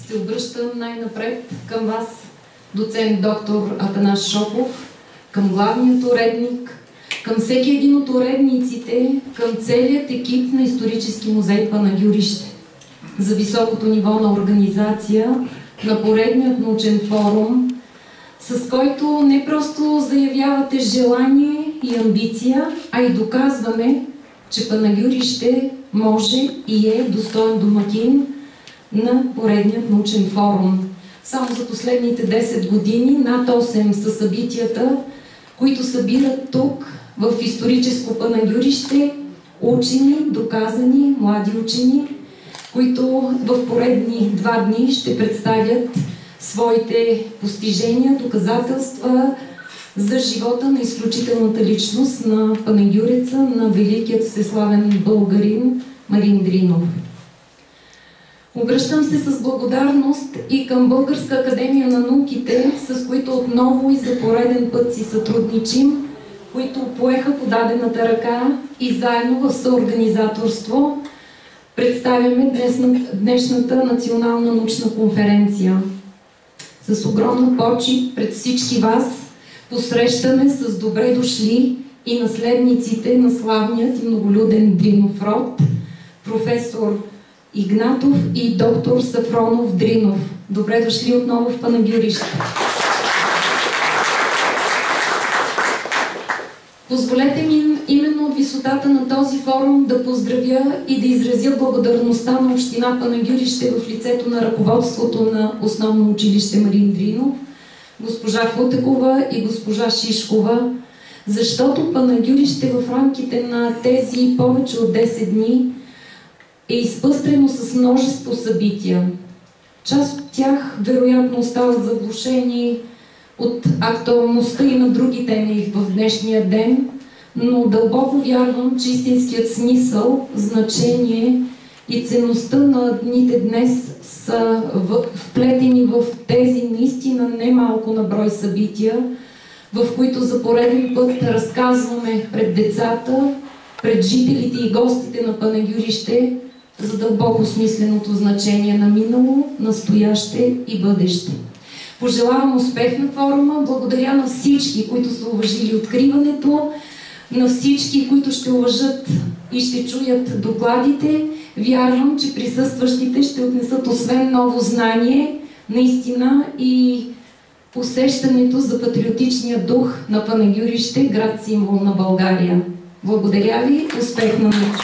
се обръщам най-напред към вас, доцент доктор Атанас Шопов, към главният уредник, към всеки един от уредниците, към целият екип на Исторически музей Панагюрище за високото ниво на организация на поредният научен форум, с който не просто заявявате желание и амбиция, а и доказваме, че Панагюрище може и е достоен домакин на поредният научен форум. Само за последните 10 години над 8 са събитията, които събират тук, в историческо Панагюрище, учени, доказани, млади учени, които в поредни 2 дни ще представят своите постижения, доказателства за живота на изключителната личност на панагюреца, на великият всеславен българин Марин Дринов. Обръщам се с благодарност и към Българска академия на науките, с които отново и за пореден път си сътрудничим, които поеха подадената ръка и заедно в съорганизаторство представяме днешната национална научна конференция. С огромна почит пред всички вас посрещаме с добре дошли и наследниците на славният и многолюден Дринов род, професор Игнатов и доктор Сафронов Дринов. Добре дошли отново в Панагюрище. Позволете ми именно от висотата на този форум да поздравя и да изразя благодарността на община Панагюрище в лицето на ръководството на Основно училище Марин Дринов, госпожа Футекова и госпожа Шишкова, защото Панагюрище в рамките на тези повече от 10 дни е изпъстрено с множество събития. Част от тях вероятно остават заглушени от актуалността и на други теми в днешния ден, но дълбоко вярвам, че истинският смисъл, значение и ценността на дните днес са вплетени в тези наистина немалко на брой събития, в които за пореден път разказваме пред децата, пред жителите и гостите на Панагюрище за дълбоко смисленото значение на минало, настояще и бъдеще. Пожелавам успех на форума, благодаря на всички, които са уважили откриването, на всички, които ще уважат и ще чуят докладите. Вярвам, че присъстващите ще отнесат освен ново знание, наистина и усещането за патриотичния дух на Панагюрище, град символ на България. Благодаря ви, успех на научението.